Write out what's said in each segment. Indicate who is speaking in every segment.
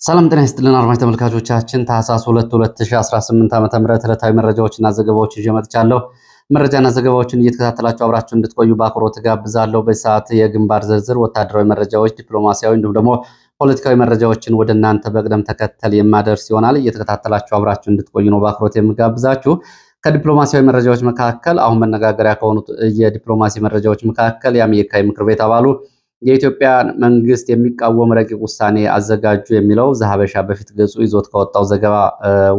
Speaker 1: ሰላም ጤና ይስጥልን አድማጭ ተመልካቾቻችን ታህሳስ 2 2018 ዓ.ም ዕለታዊ መረጃዎችና ዘገባዎች ይዤ መጥቻለሁ። መረጃና ዘገባዎችን እየተከታተላችሁ አብራችሁ እንድትቆዩ በአክብሮት ጋብዛለሁ። በሰዓት የግንባር ዝርዝር ወታደራዊ መረጃዎች፣ ዲፕሎማሲያዊ እንዲሁም ደግሞ ፖለቲካዊ መረጃዎችን ወደ እናንተ በቅደም ተከተል የማደርስ ይሆናል። እየተከታተላችሁ አብራችሁ እንድትቆዩ ነው በአክብሮት የምጋብዛችሁ። ከዲፕሎማሲያዊ መረጃዎች መካከል አሁን መነጋገሪያ ከሆኑት የዲፕሎማሲ መረጃዎች መካከል የአሜሪካ ምክር ቤት አባሉ የኢትዮጵያ መንግስት የሚቃወም ረቂቅ ውሳኔ አዘጋጁ የሚለው ዘሐበሻ በፊት ገጹ ይዞት ከወጣው ዘገባ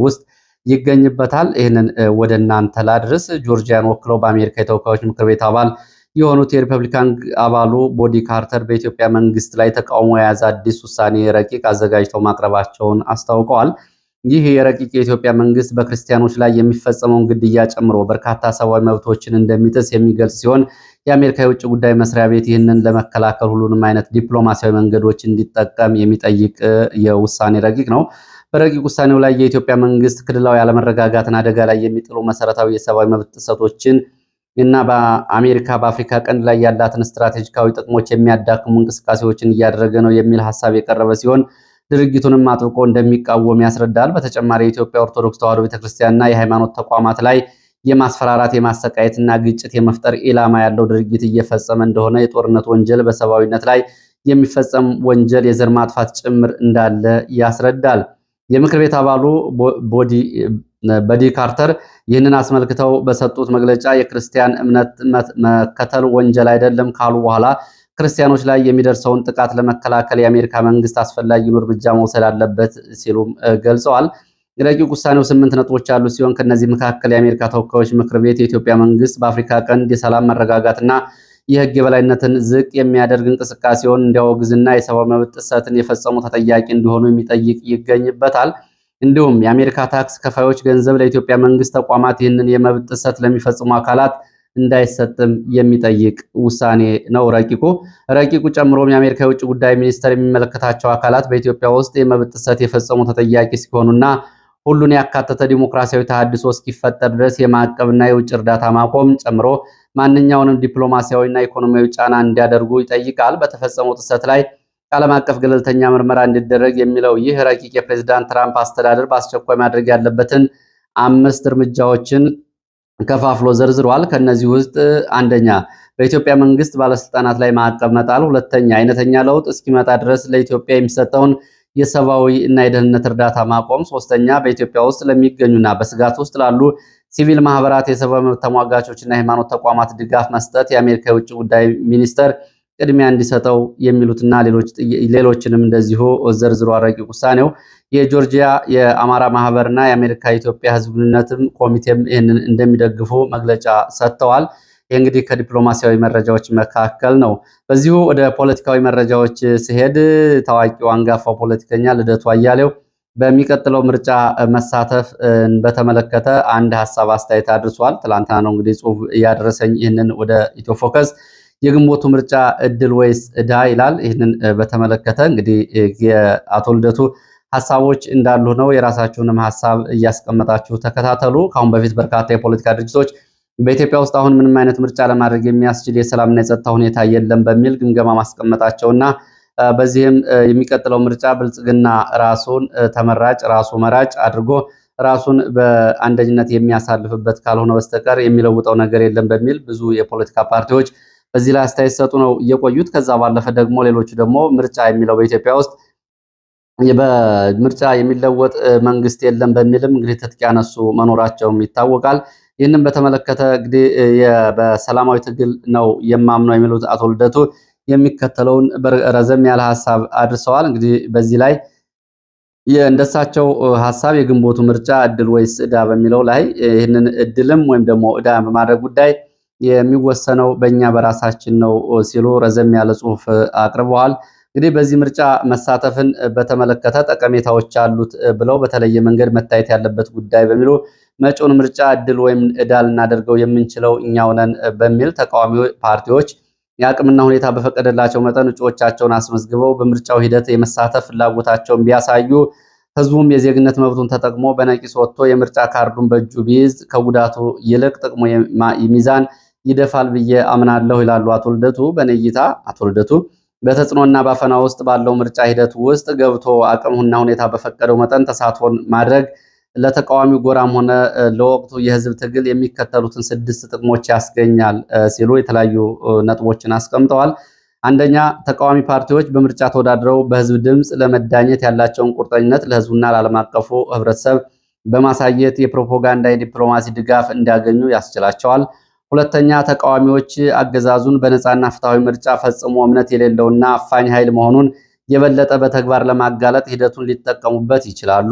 Speaker 1: ውስጥ ይገኝበታል። ይህንን ወደ እናንተ ላድርስ። ጆርጂያን ወክለው በአሜሪካ የተወካዮች ምክር ቤት አባል የሆኑት የሪፐብሊካን አባሉ ቦዲ ካርተር በኢትዮጵያ መንግስት ላይ ተቃውሞ የያዘ አዲስ ውሳኔ ረቂቅ አዘጋጅተው ማቅረባቸውን አስታውቀዋል። ይህ የረቂቅ የኢትዮጵያ መንግስት በክርስቲያኖች ላይ የሚፈጸመውን ግድያ ጨምሮ በርካታ ሰብአዊ መብቶችን እንደሚጥስ የሚገልጽ ሲሆን የአሜሪካ የውጭ ጉዳይ መስሪያ ቤት ይህንን ለመከላከል ሁሉንም አይነት ዲፕሎማሲያዊ መንገዶች እንዲጠቀም የሚጠይቅ የውሳኔ ረቂቅ ነው። በረቂቅ ውሳኔው ላይ የኢትዮጵያ መንግስት ክልላዊ አለመረጋጋትን አደጋ ላይ የሚጥሉ መሰረታዊ የሰብአዊ መብት ጥሰቶችን እና በአሜሪካ በአፍሪካ ቀንድ ላይ ያላትን ስትራቴጂካዊ ጥቅሞች የሚያዳክሙ እንቅስቃሴዎችን እያደረገ ነው የሚል ሀሳብ የቀረበ ሲሆን ድርጊቱንም አጥብቆ እንደሚቃወም ያስረዳል። በተጨማሪ የኢትዮጵያ ኦርቶዶክስ ተዋሕዶ ቤተክርስቲያንና የሃይማኖት ተቋማት ላይ የማስፈራራት የማሰቃየትና ግጭት የመፍጠር ኢላማ ያለው ድርጊት እየፈጸመ እንደሆነ፣ የጦርነት ወንጀል፣ በሰብአዊነት ላይ የሚፈጸም ወንጀል፣ የዘር ማጥፋት ጭምር እንዳለ ያስረዳል። የምክር ቤት አባሉ ቦዲ ካርተር ይህንን አስመልክተው በሰጡት መግለጫ የክርስቲያን እምነት መከተል ወንጀል አይደለም ካሉ በኋላ ክርስቲያኖች ላይ የሚደርሰውን ጥቃት ለመከላከል የአሜሪካ መንግስት አስፈላጊውን እርምጃ መውሰድ አለበት ሲሉም ገልጸዋል። ረቂቅ ውሳኔው 8 ነጥቦች ያሉ ሲሆን ከነዚህ መካከል የአሜሪካ ተወካዮች ምክር ቤት የኢትዮጵያ መንግስት በአፍሪካ ቀንድ የሰላም መረጋጋትና የህግ የበላይነትን ዝቅ የሚያደርግ እንቅስቃሴውን እንዲያወግዝና የሰብአዊ መብት ጥሰትን የፈጸሙ ተጠያቂ እንዲሆኑ የሚጠይቅ ይገኝበታል። እንዲሁም የአሜሪካ ታክስ ከፋዮች ገንዘብ ለኢትዮጵያ መንግስት ተቋማት ይህንን የመብት ጥሰት ለሚፈጽሙ አካላት እንዳይሰጥም የሚጠይቅ ውሳኔ ነው ረቂቁ ጨምሮም የአሜሪካ የውጭ ጉዳይ ሚኒስቴር የሚመለከታቸው አካላት በኢትዮጵያ ውስጥ የመብት ጥሰት የፈጸሙ ተጠያቂ ሲሆኑና ሁሉን ያካተተ ዲሞክራሲያዊ ተሃድሶ እስኪፈጠር ድረስ የማዕቀብና የውጭ እርዳታ ማቆም ጨምሮ ማንኛውንም ዲፕሎማሲያዊና ኢኮኖሚያዊ ጫና እንዲያደርጉ ይጠይቃል። በተፈጸመው ጥሰት ላይ ዓለም አቀፍ ገለልተኛ ምርመራ እንዲደረግ የሚለው ይህ ረቂቅ የፕሬዝዳንት ትራምፕ አስተዳደር በአስቸኳይ ማድረግ ያለበትን 5 እርምጃዎችን ከፋፍሎ ዘርዝሯል። ከነዚህ ውስጥ አንደኛ በኢትዮጵያ መንግስት ባለስልጣናት ላይ ማዕቀብ መጣል፣ ሁለተኛ አይነተኛ ለውጥ እስኪመጣ ድረስ ለኢትዮጵያ የሚሰጠውን የሰብአዊ እና የደህንነት እርዳታ ማቆም፣ ሶስተኛ በኢትዮጵያ ውስጥ ለሚገኙና በስጋት ውስጥ ላሉ ሲቪል ማህበራት፣ የሰብአዊ መብት ተሟጋቾችና የሃይማኖት ተቋማት ድጋፍ መስጠት የአሜሪካ የውጭ ጉዳይ ሚኒስቴር ቅድሚያ እንዲሰጠው የሚሉትና ሌሎችንም እንደዚሁ ዘርዝሮ ረቂቅ ውሳኔው የጆርጂያ የአማራ ማህበርና የአሜሪካ የኢትዮጵያ ህዝብ ግንኙነትም ኮሚቴም ይህንን እንደሚደግፉ መግለጫ ሰጥተዋል። ይህ እንግዲህ ከዲፕሎማሲያዊ መረጃዎች መካከል ነው። በዚሁ ወደ ፖለቲካዊ መረጃዎች ሲሄድ ታዋቂው አንጋፋው ፖለቲከኛ ልደቱ አያሌው በሚቀጥለው ምርጫ መሳተፍ በተመለከተ አንድ ሀሳብ አስተያየት አድርሷል። ትላንትና ነው እንግዲህ ጽሁፍ ያደረሰኝ። ይህንን ወደ ኢትዮ ፎከስ የግንቦቱ ምርጫ እድል ወይስ ዕዳ ይላል። ይህንን በተመለከተ እንግዲህ የአቶ ልደቱ ሀሳቦች እንዳሉ ነው። የራሳችሁንም ሀሳብ እያስቀመጣችሁ ተከታተሉ። ከአሁን በፊት በርካታ የፖለቲካ ድርጅቶች በኢትዮጵያ ውስጥ አሁን ምንም አይነት ምርጫ ለማድረግ የሚያስችል የሰላምና የጸጥታ ሁኔታ የለም በሚል ግምገማ ማስቀመጣቸውና በዚህም የሚቀጥለው ምርጫ ብልጽግና ራሱን ተመራጭ ራሱ መራጭ አድርጎ ራሱን በአንደኝነት የሚያሳልፍበት ካልሆነ በስተቀር የሚለውጠው ነገር የለም በሚል ብዙ የፖለቲካ ፓርቲዎች በዚህ ላይ አስተያየት ሰጡ ነው የቆዩት። ከዛ ባለፈ ደግሞ ሌሎቹ ደግሞ ምርጫ የሚለው በኢትዮጵያ ውስጥ በምርጫ የሚለወጥ መንግስት የለም በሚልም እንግዲህ ትጥቅ ያነሱ መኖራቸውም ይታወቃል። ይህንን በተመለከተ እንግዲህ በሰላማዊ ትግል ነው የማምነው የሚሉት አቶ ልደቱ የሚከተለውን ረዘም ያለ ሀሳብ አድርሰዋል። እንግዲህ በዚህ ላይ እንደሳቸው ሀሳብ የግንቦቱ ምርጫ እድል ወይስ ዕዳ በሚለው ላይ ይህንን እድልም ወይም ደግሞ ዕዳ በማድረግ ጉዳይ የሚወሰነው በእኛ በራሳችን ነው ሲሉ ረዘም ያለ ጽሁፍ አቅርበዋል። እንግዲህ በዚህ ምርጫ መሳተፍን በተመለከተ ጠቀሜታዎች አሉት ብለው በተለየ መንገድ መታየት ያለበት ጉዳይ በሚሉ መጪውን ምርጫ እድል ወይም ዕዳ ልናደርገው የምንችለው እኛው ነን በሚል ተቃዋሚ ፓርቲዎች የአቅምና ሁኔታ በፈቀደላቸው መጠን እጩዎቻቸውን አስመዝግበው በምርጫው ሂደት የመሳተፍ ፍላጎታቸውን ቢያሳዩ ህዝቡም የዜግነት መብቱን ተጠቅሞ በነቂስ ወጥቶ የምርጫ ካርዱን በእጁ ቢይዝ ከጉዳቱ ይልቅ ጥቅሙ ሚዛን ይደፋል ብዬ አምናለሁ ይላሉ አቶ ልደቱ። በነይታ አቶ ልደቱ በተጽዕኖና ባፈና ውስጥ ባለው ምርጫ ሂደት ውስጥ ገብቶ አቅሙና ሁኔታ በፈቀደው መጠን ተሳትፎን ማድረግ ለተቃዋሚው ጎራም ሆነ ለወቅቱ የህዝብ ትግል የሚከተሉትን 6 ጥቅሞች ያስገኛል ሲሉ የተለያዩ ነጥቦችን አስቀምጠዋል። አንደኛ፣ ተቃዋሚ ፓርቲዎች በምርጫ ተወዳድረው በህዝብ ድምፅ ለመዳኘት ያላቸውን ቁርጠኝነት ለህዝቡና ለዓለም አቀፉ ህብረተሰብ በማሳየት የፕሮፓጋንዳ የዲፕሎማሲ ድጋፍ እንዲያገኙ ያስችላቸዋል። ሁለተኛ፣ ተቃዋሚዎች አገዛዙን በነፃና ፍትሐዊ ምርጫ ፈጽሞ እምነት የሌለውና አፋኝ ኃይል መሆኑን የበለጠ በተግባር ለማጋለጥ ሂደቱን ሊጠቀሙበት ይችላሉ።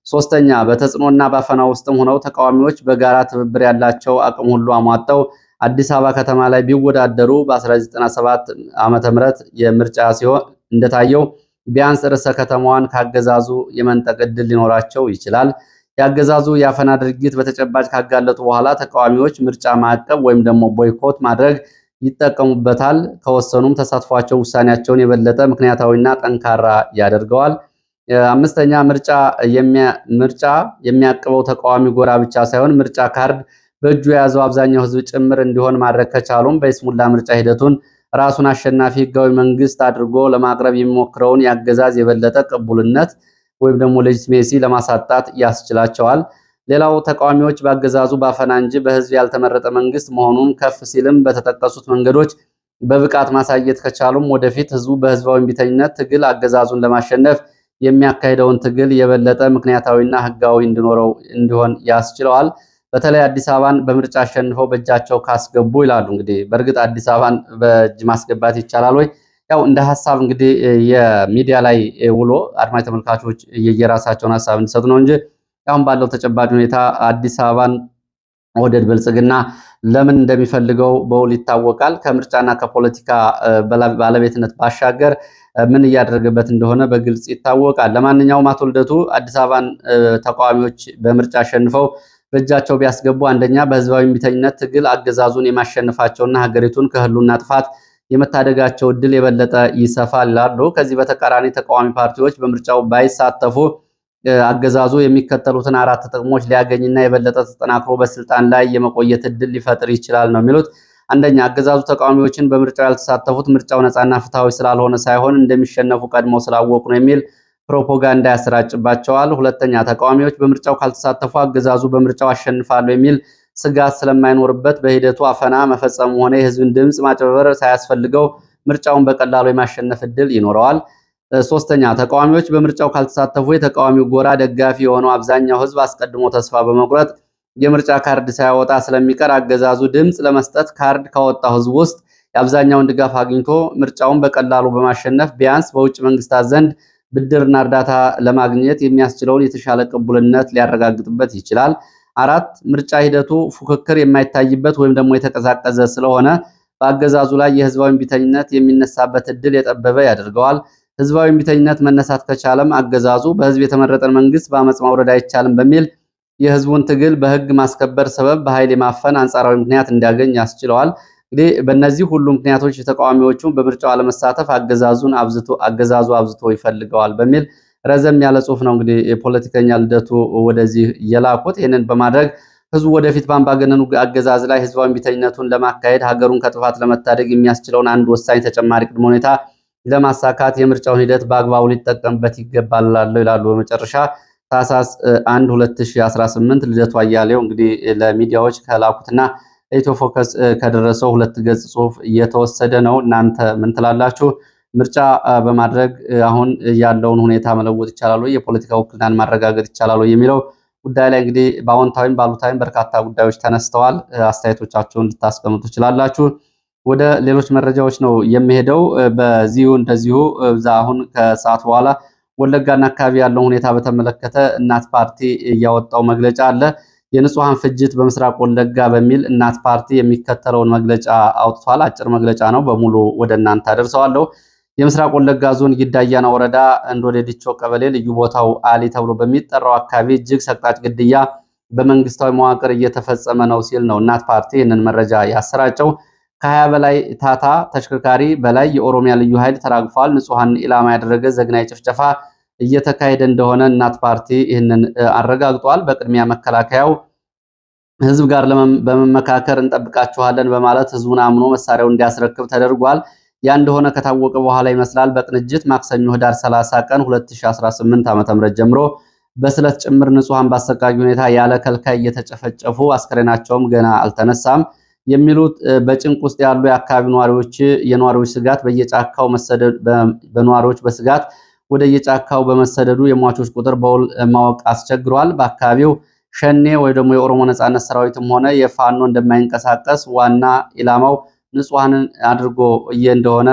Speaker 1: ሶስተኛ፣ በተጽዕኖና ባፈና ውስጥም ሆነው ተቃዋሚዎች በጋራ ትብብር ያላቸው አቅም ሁሉ አሟጠው አዲስ አበባ ከተማ ላይ ቢወዳደሩ በ1997 ዓመተ ምህረት የምርጫ ሲሆን እንደታየው ቢያንስ ርዕሰ ከተማዋን ካገዛዙ የመንጠቅ ዕድል ሊኖራቸው ይችላል። ያገዛዙ የአፈና ድርጊት በተጨባጭ ካጋለጡ በኋላ ተቃዋሚዎች ምርጫ ማዕቀብ ወይም ደግሞ ቦይኮት ማድረግ ይጠቀሙበታል። ከወሰኑም ተሳትፏቸው ውሳኔያቸውን የበለጠ ምክንያታዊና ጠንካራ ያደርገዋል። አምስተኛ፣ ምርጫ የሚያቅበው ተቃዋሚ ጎራ ብቻ ሳይሆን ምርጫ ካርድ በእጁ የያዘው አብዛኛው ሕዝብ ጭምር እንዲሆን ማድረግ ከቻሉም በይስሙላ ምርጫ ሂደቱን ራሱን አሸናፊ ህጋዊ መንግስት አድርጎ ለማቅረብ የሚሞክረውን የአገዛዝ የበለጠ ቅቡልነት ወይም ደግሞ ሌጂቲሜሲ ለማሳጣት ያስችላቸዋል። ሌላው ተቃዋሚዎች በአገዛዙ ባፈና እንጂ በህዝብ ያልተመረጠ መንግስት መሆኑን ከፍ ሲልም በተጠቀሱት መንገዶች በብቃት ማሳየት ከቻሉም ወደፊት ህዝቡ በህዝባዊ እምቢተኝነት ትግል አገዛዙን ለማሸነፍ የሚያካሂደውን ትግል የበለጠ ምክንያታዊና ህጋዊ እንዲሆን ያስችለዋል። በተለይ አዲስ አበባን በምርጫ አሸንፈው በእጃቸው ካስገቡ ይላሉ። እንግዲህ በእርግጥ አዲስ አበባን በእጅ ማስገባት ይቻላል ወይ? ያው እንደ ሀሳብ እንግዲህ የሚዲያ ላይ ውሎ አድማጭ ተመልካቾች የየራሳቸውን ሀሳብ እንዲሰጡ ነው እንጂ አሁን ባለው ተጨባጭ ሁኔታ አዲስ አበባን ወደድ ብልጽግና ለምን እንደሚፈልገው በውል ይታወቃል። ከምርጫና ከፖለቲካ ባለቤትነት ባሻገር ምን እያደረገበት እንደሆነ በግልጽ ይታወቃል። ለማንኛውም አቶ ልደቱ አዲስ አበባን ተቃዋሚዎች በምርጫ አሸንፈው በእጃቸው ቢያስገቡ አንደኛ በህዝባዊ እምቢተኝነት ትግል አገዛዙን የማሸነፋቸውና ሀገሪቱን ከህልውና ጥፋት የመታደጋቸው እድል የበለጠ ይሰፋል ይላሉ። ከዚህ በተቃራኒ ተቃዋሚ ፓርቲዎች በምርጫው ባይሳተፉ አገዛዙ የሚከተሉትን 4 ጥቅሞች ሊያገኝና የበለጠ ተጠናክሮ በስልጣን ላይ የመቆየት እድል ሊፈጥር ይችላል ነው የሚሉት። አንደኛ፣ አገዛዙ ተቃዋሚዎችን በምርጫው ያልተሳተፉት ምርጫው ነፃና ፍትሐዊ ስላልሆነ ሳይሆን እንደሚሸነፉ ቀድሞ ስላወቁ ነው የሚል ፕሮፓጋንዳ ያሰራጭባቸዋል። ሁለተኛ፣ ተቃዋሚዎች በምርጫው ካልተሳተፉ አገዛዙ በምርጫው አሸንፋለሁ የሚል ስጋት ስለማይኖርበት በሂደቱ አፈና መፈጸሙ ሆነ የህዝብን ድምፅ ማጭበርበር ሳያስፈልገው ምርጫውን በቀላሉ የማሸነፍ እድል ይኖረዋል። ሶስተኛ፣ ተቃዋሚዎች በምርጫው ካልተሳተፉ የተቃዋሚው ጎራ ደጋፊ የሆነው አብዛኛው ህዝብ አስቀድሞ ተስፋ በመቁረጥ የምርጫ ካርድ ሳያወጣ ስለሚቀር አገዛዙ ድምፅ ለመስጠት ካርድ ካወጣው ህዝብ ውስጥ የአብዛኛውን ድጋፍ አግኝቶ ምርጫውን በቀላሉ በማሸነፍ ቢያንስ በውጭ መንግስታት ዘንድ ብድርና እርዳታ ለማግኘት የሚያስችለውን የተሻለ ቅቡልነት ሊያረጋግጥበት ይችላል። 4 ምርጫ ሂደቱ ፉክክር የማይታይበት ወይም ደግሞ የተቀዛቀዘ ስለሆነ በአገዛዙ ላይ የህዝባዊ እምቢተኝነት የሚነሳበት እድል የጠበበ ያደርገዋል። ህዝባዊ እምቢተኝነት መነሳት ከቻለም አገዛዙ በህዝብ የተመረጠን መንግስት በአመፅ ማውረድ አይቻልም በሚል የህዝቡን ትግል በህግ ማስከበር ሰበብ በኃይል የማፈን አንጻራዊ ምክንያት እንዲያገኝ ያስችለዋል። እንግዲህ በእነዚህ ሁሉ ምክንያቶች ተቃዋሚዎቹ በምርጫው አለመሳተፍ አገዛዙ አብዝቶ ይፈልገዋል በሚል ረዘም ያለ ጽሁፍ ነው እንግዲህ የፖለቲከኛ ልደቱ ወደዚህ የላኩት። ይህንን በማድረግ ህዝቡ ወደፊት በአምባገነኑ አገዛዝ ላይ ህዝባዊ እምቢተኝነቱን ለማካሄድ ሀገሩን ከጥፋት ለመታደግ የሚያስችለውን አንድ ወሳኝ ተጨማሪ ቅድመ ሁኔታ ለማሳካት የምርጫውን ሂደት በአግባቡ ሊጠቀምበት ይገባል ይላሉ። በመጨረሻ ታህሳስ 1 2018 ልደቱ አያሌው እንግዲህ ለሚዲያዎች ከላኩትና ኢትዮ ፎከስ ከደረሰው 2 ገጽ ጽሁፍ እየተወሰደ ነው። እናንተ ምን ትላላችሁ? ምርጫ በማድረግ አሁን ያለውን ሁኔታ መለወጥ ይቻላል ወይ? የፖለቲካ ውክልናን ማረጋገጥ ይቻላል ወይ የሚለው ጉዳይ ላይ እንግዲህ በአዎንታዊም ባሉታዊም በርካታ ጉዳዮች ተነስተዋል። አስተያየቶቻችሁን ልታስቀምጡ ትችላላችሁ። ወደ ሌሎች መረጃዎች ነው የሚሄደው። እንደዚሁ አሁን ከሰዓት በኋላ ወለጋና አካባቢ ያለውን ሁኔታ በተመለከተ እናት ፓርቲ ያወጣው መግለጫ አለ። የንጹሃን ፍጅት በምስራቅ ወለጋ በሚል እናት ፓርቲ የሚከተለውን መግለጫ አውጥቷል። አጭር መግለጫ ነው፣ በሙሉ ወደ እናንተ አደርሰዋለሁ። የምስራቅ ወለጋ ዞን ጊዳያና ወረዳ እንዶዴ ዲቾ ቀበሌ ልዩ ቦታው አሊ ተብሎ በሚጠራው አካባቢ እጅግ ሰቅጣጭ ግድያ በመንግስታዊ መዋቅር እየተፈጸመ ነው ሲል ነው እናት ፓርቲ ይህንን መረጃ ያሰራጨው። ከ20 በላይ ታታ ተሽከርካሪ በላይ የኦሮሚያ ልዩ ኃይል ተራግፏል። ንጹሃን ኢላማ ያደረገ ዘግናይ ጭፍጨፋ እየተካሄደ እንደሆነ እናት ፓርቲ ይህንን አረጋግጧል። በቅድሚያ መከላከያው ህዝብ ጋር በመመካከር እንጠብቃችኋለን በማለት ህዝቡን አምኖ መሳሪያውን እንዲያስረክብ ተደርጓል። ያ እንደሆነ ከታወቀ በኋላ ይመስላል በቅንጅት ማክሰኞ ህዳር 30 ቀን 2018 ዓ.ም ጀምሮ በስለት ጭምር ንጹሃን በአሰቃቂ ሁኔታ ያለ ከልካይ እየተጨፈጨፉ አስከሬናቸውም ገና አልተነሳም የሚሉት በጭንቅ ውስጥ ያሉ የአካባቢ የነዋሪዎች ስጋት በየጫካው መሰደድ በነዋሪዎች በስጋት ወደ የጫካው በመሰደዱ የሟቾች ቁጥር በውል ማወቅ አስቸግሯል። በአካባቢው ሸኔ ወይ ደግሞ የኦሮሞ ነጻነት ሰራዊትም ሆነ የፋኖ እንደማይንቀሳቀስ ዋና ኢላማው ንጹሃንን አድርጎ እንደሆነ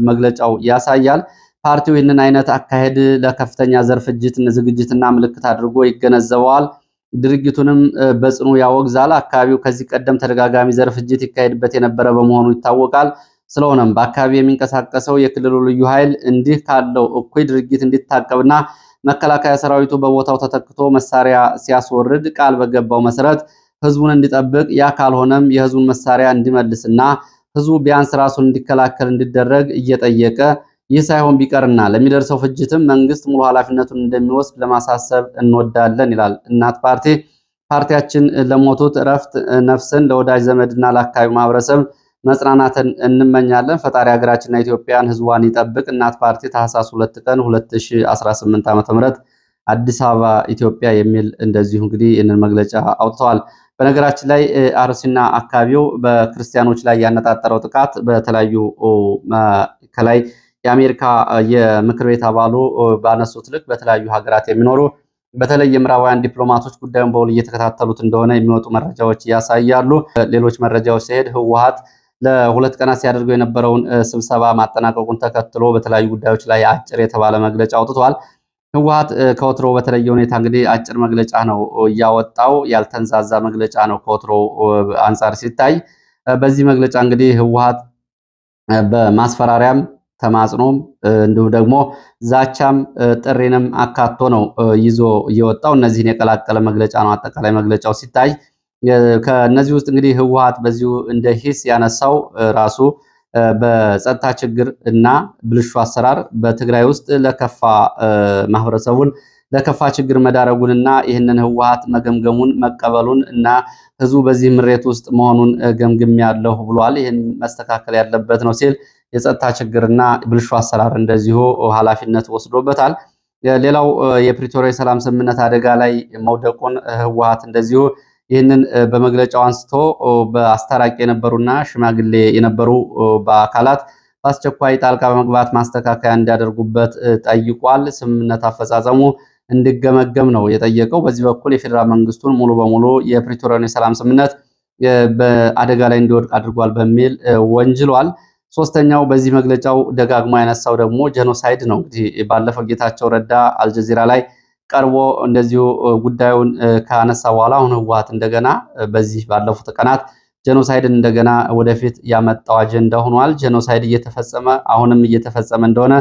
Speaker 1: መግለጫው ያሳያል። ፓርቲው ይህንን አይነት አካሄድ ለከፍተኛ ዘር ፍጅት ዝግጅትና ምልክት አድርጎ ይገነዘበዋል። ድርጊቱንም በጽኑ ያወግዛል። አካባቢው ከዚህ ቀደም ተደጋጋሚ ዘር ፍጅት ይካሄድበት የነበረ በመሆኑ ይታወቃል። ስለሆነም በአካባቢ የሚንቀሳቀሰው የክልሉ ልዩ ኃይል እንዲህ ካለው እኩይ ድርጊት እንዲታቀብና መከላከያ ሰራዊቱ በቦታው ተተክቶ መሳሪያ ሲያስወርድ ቃል በገባው መሰረት ህዝቡን እንዲጠብቅ፣ ያ ካልሆነም የህዝቡን መሳሪያ እንዲመልስና ህዝቡ ቢያንስ ራሱን እንዲከላከል እንዲደረግ እየጠየቀ ይህ ሳይሆን ቢቀርና ለሚደርሰው ፍጅትም መንግስት ሙሉ ኃላፊነቱን እንደሚወስድ ለማሳሰብ እንወዳለን ይላል እናት ፓርቲ። ፓርቲያችን ለሞቱት እረፍት ነፍስን፣ ለወዳጅ ዘመድና ለአካባቢው ማህበረሰብ መጽናናትን እንመኛለን። ፈጣሪ ሀገራችንና ኢትዮጵያን ህዝቧን ይጠብቅ። እናት ፓርቲ ታህሳስ 2 ቀን 2018 ዓ.ም አዲስ አበባ ኢትዮጵያ የሚል እንደዚሁ እንግዲህ ይህንን መግለጫ አውጥተዋል። በነገራችን ላይ አርሲና አካባቢው በክርስቲያኖች ላይ ያነጣጠረው ጥቃት በተለያዩ ከላይ የአሜሪካ የምክር ቤት አባሉ ባነሱት ልክ በተለያዩ ሀገራት የሚኖሩ በተለይ የምዕራባውያን ዲፕሎማቶች ጉዳዩን በውል እየተከታተሉት እንደሆነ የሚወጡ መረጃዎች ያሳያሉ። ሌሎች መረጃዎች ሲሄድ ህወሓት ለ2 ቀናት ሲያደርገው የነበረውን ስብሰባ ማጠናቀቁን ተከትሎ በተለያዩ ጉዳዮች ላይ አጭር የተባለ መግለጫ አውጥቷል። ህወሓት ከወትሮ በተለየ ሁኔታ እንግዲህ አጭር መግለጫ ነው እያወጣው፣ ያልተንዛዛ መግለጫ ነው ከወትሮ አንጻር ሲታይ። በዚህ መግለጫ እንግዲህ ህወሓት በማስፈራሪያም ተማጽኖም እንዲሁም ደግሞ ዛቻም ጥሪንም አካቶ ነው ይዞ እየወጣው። እነዚህን የቀላቀለ መግለጫ ነው አጠቃላይ መግለጫው ሲታይ። ከነዚህ ውስጥ እንግዲህ ህወሓት በዚሁ እንደ ሂስ ያነሳው ራሱ በጸጥታ ችግር እና ብልሹ አሰራር በትግራይ ውስጥ ለከፋ ማህበረሰቡን ለከፋ ችግር መዳረጉንና ይህንን ህወሓት መገምገሙን መቀበሉን እና ህዝቡ በዚህ ምሬት ውስጥ መሆኑን ገምግም ያለው ብሏል። ይህን መስተካከል ያለበት ነው ሲል የጸጥታ ችግርና ብልሹ አሰራር እንደዚሁ ኃላፊነት ወስዶበታል። ሌላው የፕሪቶሪያ የሰላም ስምምነት አደጋ ላይ መውደቁን ህወሓት እንደዚሁ ይህንን በመግለጫው አንስቶ በአስታራቂ የነበሩና ሽማግሌ የነበሩ በአካላት በአስቸኳይ ጣልቃ በመግባት ማስተካከያ እንዲያደርጉበት ጠይቋል። ስምምነት አፈጻጸሙ እንዲገመገም ነው የጠየቀው። በዚህ በኩል የፌዴራል መንግስቱን ሙሉ በሙሉ የፕሪቶሪያን የሰላም ስምምነት በአደጋ ላይ እንዲወድቅ አድርጓል በሚል ወንጅሏል። ሶስተኛው በዚህ መግለጫው ደጋግሞ ያነሳው ደግሞ ጄኖሳይድ ነው። እንግዲህ ባለፈው ጌታቸው ረዳ አልጀዚራ ላይ ቀርቦ እንደዚሁ ጉዳዩን ካነሳ በኋላ አሁን ህወሓት እንደገና በዚህ ባለፉት ቀናት ጄኖሳይድን እንደገና ወደፊት ያመጣው አጀንዳ ሆኗል። ጄኖሳይድ እየተፈጸመ አሁንም እየተፈጸመ እንደሆነ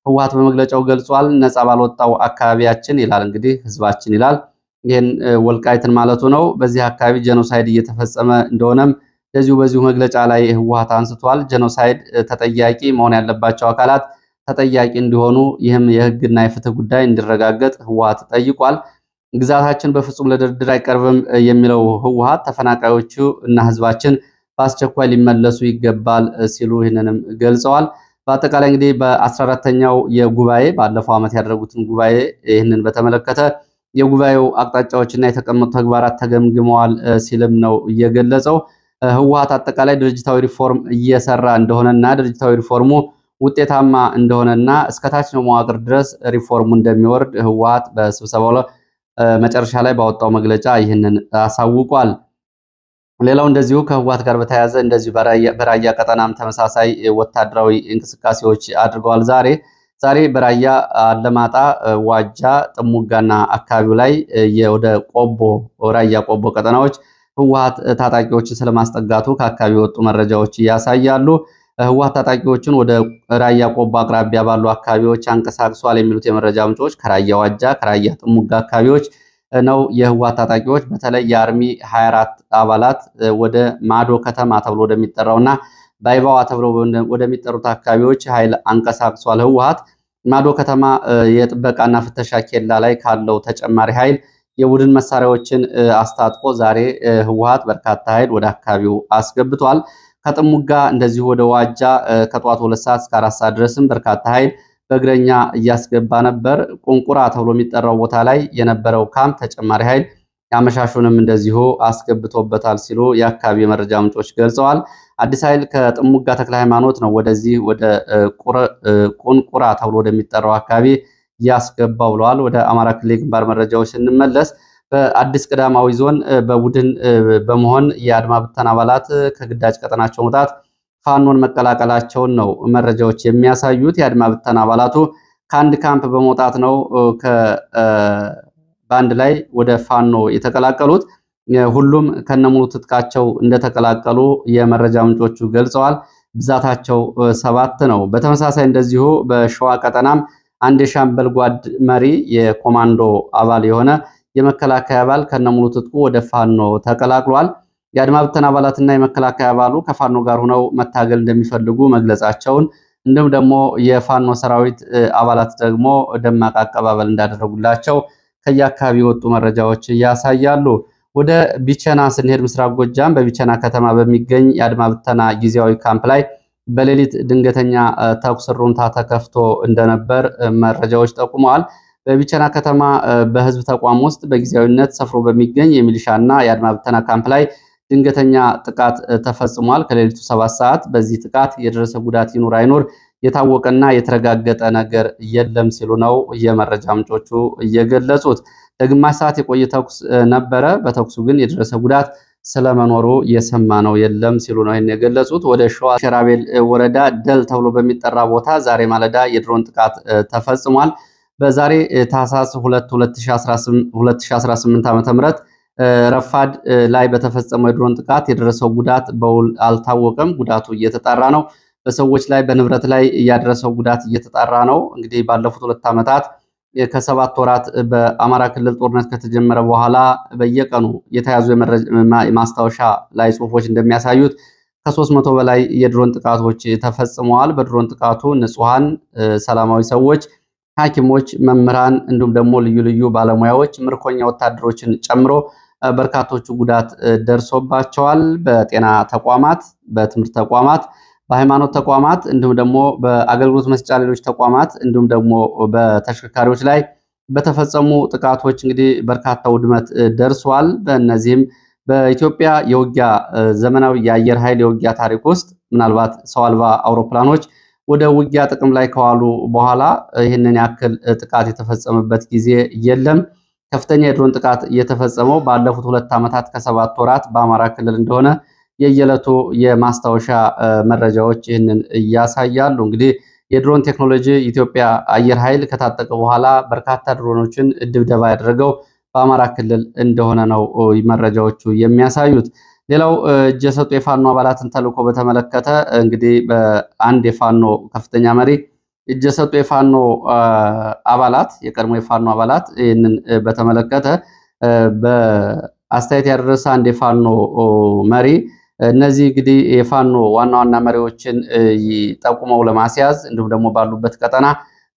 Speaker 1: ህወሓት በመግለጫው ገልጿል። ነፃ ባልወጣው አካባቢያችን ይላል እንግዲህ ህዝባችን ይላል። ይህን ወልቃይትን ማለቱ ነው። በዚህ አካባቢ ጄኖሳይድ እየተፈጸመ እንደሆነም በዚሁ መግለጫ ላይ ህወሓት አንስቷል። ጄኖሳይድ ተጠያቂ መሆን ያለባቸው አካላት ተጠያቂ እንዲሆኑ፣ ይህም የህግና የፍትህ ጉዳይ እንዲረጋገጥ ህወሓት ጠይቋል። ግዛታችን በፍጹም ለድርድር አይቀርብም የሚለው ህወሓት ተፈናቃዮቹ እና ህዝባችን በአስቸኳይ ሊመለሱ ይገባል ሲሉ ይህንንም ገልጸዋል። በአጠቃላይ እንግዲህ በ14ተኛው የጉባኤ ባለፈው ዓመት ያደረጉትን ጉባኤ ይህንን በተመለከተ የጉባኤው አቅጣጫዎችና የተቀመጡ ተግባራት ተገምግመዋል ሲልም ነው እየገለጸው። ህወሓት አጠቃላይ ድርጅታዊ ሪፎርም እየሰራ እንደሆነና ድርጅታዊ ሪፎርሙ ውጤታማ እንደሆነና እስከታችኛው መዋቅር ድረስ ሪፎርሙ እንደሚወርድ ህወሓት በስብሰባው መጨረሻ ላይ ባወጣው መግለጫ ይህንን አሳውቋል። ሌላው እንደዚሁ ከህወሓት ጋር በተያያዘ እንደዚሁ በራያ ቀጠናም ተመሳሳይ ወታደራዊ እንቅስቃሴዎች አድርገዋል። ዛሬ በራያ አለማጣ፣ ዋጃ፣ ጥሙጋና አካባቢው ላይ ወደ ቆቦ ራያ ቆቦ ቀጠናዎች ህወሓት ታጣቂዎችን ስለማስጠጋቱ ከአካባቢ የወጡ መረጃዎች ያሳያሉ። ህወሓት ታጣቂዎችን ወደ ራያ ቆቦ አቅራቢያ ባሉ አካባቢዎች አንቀሳቅሷል የሚሉት የመረጃ ምንጮች ከራያ ዋጃ፣ ከራያ ጥሙጋ አካባቢዎች ነው። የህወሓት ታጣቂዎች በተለይ የአርሚ 24 አባላት ወደ ማዶ ከተማ ተብሎ ወደሚጠራውና ባይባዋ ተብሎ ወደሚጠሩት አካባቢዎች ኃይል አንቀሳቅሷል። ህወሓት ማዶ ከተማ የጥበቃና ፍተሻ ኬላ ላይ ካለው ተጨማሪ ኃይል የቡድን መሳሪያዎችን አስታጥቆ ዛሬ ህወሓት በርካታ ኃይል ወደ አካባቢው አስገብቷል። ከጥሙጋ እንደዚሁ ወደ ዋጃ ከጠዋት 2 ሰዓት እስከ 4 ሰዓት ድረስም በርካታ ኃይል በእግረኛ እያስገባ ነበር። ቁንቁራ ተብሎ የሚጠራው ቦታ ላይ የነበረው ካምፕ ተጨማሪ ኃይል አመሻሹንም እንደዚሁ አስገብቶበታል ሲሉ የአካባቢ የመረጃ ምንጮች ገልጸዋል። አዲስ ኃይል ከጥሙጋ ተክለ ሃይማኖት ነው ወደዚህ ወደ ቁንቁራ ተብሎ ወደሚጠራው አካባቢ ያስገባው ብለዋል። ወደ አማራ ክልል ግንባር መረጃዎች ስንመለስ በአዲስ ቅዳማዊ ዞን በቡድን በመሆን የአድማ ብተና አባላት ከግዳጅ ቀጠናቸው መውጣት ፋኖን መቀላቀላቸውን ነው መረጃዎች የሚያሳዩት። የአድማ ብተና አባላቱ ከአንድ ካምፕ በመውጣት ነው በአንድ ላይ ወደ ፋኖ የተቀላቀሉት። ሁሉም ከነሙሉ ትጥቃቸው እንደተቀላቀሉ የመረጃ ምንጮቹ ገልጸዋል። ብዛታቸው 7 ነው። በተመሳሳይ እንደዚሁ በሸዋ ቀጠናም አንድ የሻምበል ጓድ መሪ የኮማንዶ አባል የሆነ የመከላከያ አባል ከነሙሉ ትጥቁ ወደ ፋኖ ተቀላቅሏል። የአድማ ብተና አባላትና የመከላከያ አባሉ ከፋኖ ጋር ሆነው መታገል እንደሚፈልጉ መግለጻቸውን እንዲሁም ደግሞ የፋኖ ሰራዊት አባላት ደግሞ ደማቅ አቀባበል እንዳደረጉላቸው ከየአካባቢ የወጡ መረጃዎች ያሳያሉ። ወደ ቢቸና ስንሄድ ምስራቅ ጎጃም በቢቸና ከተማ በሚገኝ የአድማ ብተና ጊዜያዊ ካምፕ ላይ በሌሊት ድንገተኛ ተኩስ ሩምታ ተከፍቶ እንደነበር መረጃዎች ጠቁመዋል። በቢቸና ከተማ በህዝብ ተቋም ውስጥ በጊዜያዊነት ሰፍሮ በሚገኝ የሚሊሻና የአድማ ብተና ካምፕ ላይ ድንገተኛ ጥቃት ተፈጽሟል። ከሌሊቱ 7 ሰዓት በዚህ ጥቃት የደረሰ ጉዳት ይኑር አይኑር የታወቀና የተረጋገጠ ነገር የለም ሲሉ ነው የመረጃ ምንጮቹ እየገለጹት። ለግማሽ ሰዓት የቆየ ተኩስ ነበረ። በተኩሱ ግን የደረሰ ጉዳት ስለመኖሩ የሰማ ነው የለም ሲሉ ነው የገለጹት። ወደ ሸዋ ሸራቤል ወረዳ ደል ተብሎ በሚጠራ ቦታ ዛሬ ማለዳ የድሮን ጥቃት ተፈጽሟል። በዛሬ ታህሳስ 2 2018 ዓ.ም ረፋድ ላይ በተፈጸመው የድሮን ጥቃት የደረሰው ጉዳት በውል አልታወቀም። ጉዳቱ እየተጣራ ነው። በሰዎች ላይ በንብረት ላይ ያደረሰው ጉዳት እየተጣራ ነው። እንግዲህ ባለፉት 2 ዓመታት ከ7 ወራት በአማራ ክልል ጦርነት ከተጀመረ በኋላ በየቀኑ የተያዙ ማስታወሻ ላይ ጽሁፎች እንደሚያሳዩት ከ300 በላይ የድሮን ጥቃቶች ተፈጽመዋል። በድሮን ጥቃቱ ንጹሃን ሰላማዊ ሰዎች፣ ሐኪሞች፣ መምህራን እንዲሁም ደግሞ ልዩ ልዩ ባለሙያዎች ምርኮኛ ወታደሮችን ጨምሮ በርካቶቹ ጉዳት ደርሶባቸዋል። በጤና ተቋማት፣ በትምህርት ተቋማት፣ በሃይማኖት ተቋማት እንዲሁም ደግሞ በአገልግሎት መስጫ ሌሎች ተቋማት እንዲሁም ደግሞ በተሽከርካሪዎች ላይ በተፈጸሙ ጥቃቶች እንግዲህ በርካታ ውድመት ደርሷል። በእነዚህም በኢትዮጵያ የውጊያ ዘመናዊ የአየር ኃይል የውጊያ ታሪክ ውስጥ ምናልባት ሰው አልባ አውሮፕላኖች ወደ ውጊያ ጥቅም ላይ ከዋሉ በኋላ ይህንን ያክል ጥቃት የተፈጸመበት ጊዜ የለም። ከፍተኛ የድሮን ጥቃት እየተፈጸመው ባለፉት 2 ዓመታት ከ7 ወራት በአማራ ክልል እንደሆነ የየዕለቱ የማስታወሻ መረጃዎች ይህንን እያሳያሉ። እንግዲህ የድሮን ቴክኖሎጂ ኢትዮጵያ አየር ኃይል ከታጠቀ በኋላ በርካታ ድሮኖችን ድብደባ ያደረገው በአማራ ክልል እንደሆነ ነው መረጃዎቹ የሚያሳዩት። ሌላው እጅ የሰጡ የፋኖ አባላትን ተልዕኮ በተመለከተ እንግዲህ በአንድ የፋኖ ከፍተኛ መሪ እጅ የሰጡ የፋኖ አባላት የቀድሞ የፋኖ አባላት ይህንን በተመለከተ በአስተያየት ያደረሰ አንድ የፋኖ መሪ እነዚህ እንግዲህ የፋኖ ዋና ዋና መሪዎችን ጠቁመው ለማስያዝ እንዲሁም ደግሞ ባሉበት ቀጠና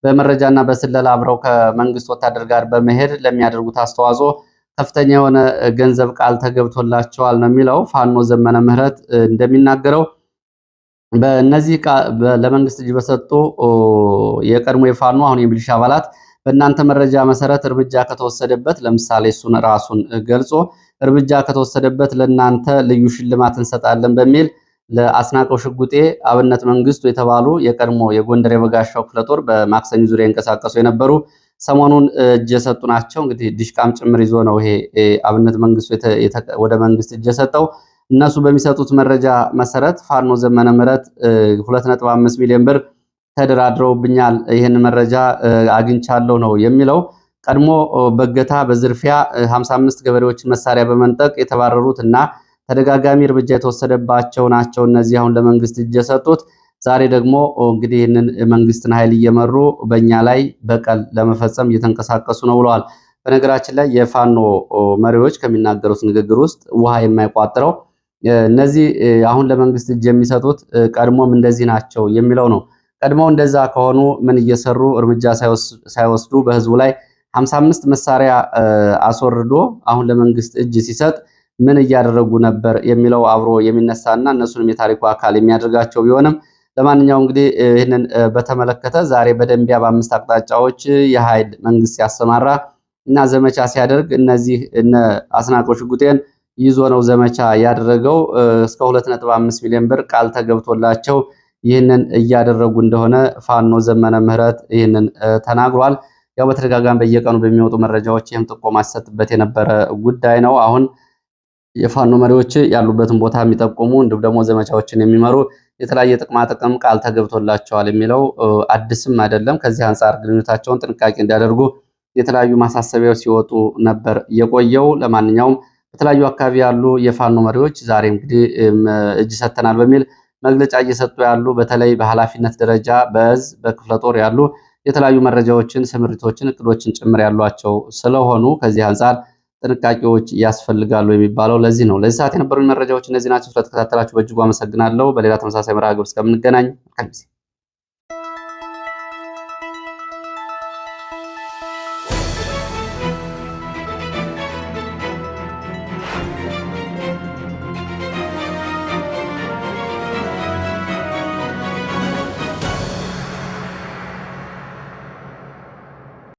Speaker 1: በመረጃና በስለላ አብረው ከመንግስት ወታደር ጋር በመሄድ ለሚያደርጉት አስተዋጽኦ ከፍተኛ የሆነ ገንዘብ ቃል ተገብቶላቸዋል ነው የሚለው። ፋኖ ዘመነ ምህረት እንደሚናገረው በእነዚህ ለመንግስት እጅ በሰጡ የቀድሞ የፋኖ አሁን የሚሊሻ አባላት በእናንተ መረጃ መሰረት እርምጃ ከተወሰደበት ለምሳሌ እሱን ራሱን ገልጾ እርምጃ ከተወሰደበት ለእናንተ ልዩ ሽልማት እንሰጣለን በሚል ለአስናቀው ሽጉጤ፣ አብነት መንግስቱ የተባሉ የቀድሞ የጎንደር የበጋሻው ክፍለ ጦር በማክሰኝ ዙሪያ ይንቀሳቀሱ የነበሩ ሰሞኑን እጅ የሰጡ ናቸው። እንግዲህ ዲሽቃም ጭምር ይዞ ነው ይሄ አብነት መንግስቱ ወደ መንግስት እጅ የሰጠው። እነሱ በሚሰጡት መረጃ መሰረት ፋኖ ዘመነ ምህረት 2.5 ሚሊዮን ብር ተደራድረውብኛል፣ ይህን መረጃ አግኝቻለሁ ነው የሚለው። ቀድሞ በገታ በዝርፊያ 55 ገበሬዎችን መሳሪያ በመንጠቅ የተባረሩት እና ተደጋጋሚ እርምጃ የተወሰደባቸው ናቸው እነዚህ አሁን ለመንግስት እጅ የሰጡት። ዛሬ ደግሞ እንግዲህ ይህንን መንግስትን ኃይል እየመሩ በእኛ ላይ በቀል ለመፈጸም እየተንቀሳቀሱ ነው ብለዋል። በነገራችን ላይ የፋኖ መሪዎች ከሚናገሩት ንግግር ውስጥ ውሃ የማይቋጥረው እነዚህ አሁን ለመንግስት እጅ የሚሰጡት ቀድሞም እንደዚህ ናቸው የሚለው ነው። ቀድሞው እንደዛ ከሆኑ ምን እየሰሩ እርምጃ ሳይወስዱ በህዝቡ ላይ 55 መሳሪያ አስወርዶ አሁን ለመንግስት እጅ ሲሰጥ ምን እያደረጉ ነበር የሚለው አብሮ የሚነሳና እነሱንም የታሪኩ አካል የሚያደርጋቸው ቢሆንም ለማንኛውም እንግዲህ ይህንን በተመለከተ ዛሬ በደንቢያ በ5 አቅጣጫዎች የኃይል መንግስት ያሰማራ እና ዘመቻ ሲያደርግ እነዚህ እነ አስናቀው ሽጉጤን ይዞ ነው ዘመቻ ያደረገው። እስከ 2.5 ሚሊዮን ብር ቃል ተገብቶላቸው ይህንን እያደረጉ እንደሆነ ፋኖ ዘመነ ምህረት ይህንን ተናግሯል። ያው በተደጋጋሚ በየቀኑ በሚወጡ መረጃዎች ይህም ጥቆማ ሲሰጥበት የነበረ ጉዳይ ነው። አሁን የፋኖ መሪዎች ያሉበትን ቦታ የሚጠቁሙ እንዲሁም ደግሞ ዘመቻዎችን የሚመሩ የተለያየ ጥቅማ ጥቅም ቃል ተገብቶላቸዋል የሚለው አዲስም አይደለም። ከዚህ አንጻር ግንኙነታቸውን ጥንቃቄ እንዲያደርጉ የተለያዩ ማሳሰቢያዎች ሲወጡ ነበር የቆየው። ለማንኛውም በተለያዩ አካባቢ ያሉ የፋኖ መሪዎች ዛሬ እንግዲህ እጅ ሰጥተናል በሚል መግለጫ እየሰጡ ያሉ በተለይ በኃላፊነት ደረጃ በእዝ በክፍለ ጦር ያሉ የተለያዩ መረጃዎችን፣ ስምሪቶችን፣ እቅዶችን ጭምር ያሏቸው ስለሆኑ ከዚህ አንጻር ጥንቃቄዎች ያስፈልጋሉ የሚባለው ለዚህ ነው። ለዚህ ሰዓት የነበሩኝ መረጃዎች እነዚህ ናቸው። ስለተከታተላችሁ በእጅጉ አመሰግናለሁ። በሌላ ተመሳሳይ መርሃ ግብር እስከምንገናኝ መልካም ጊዜ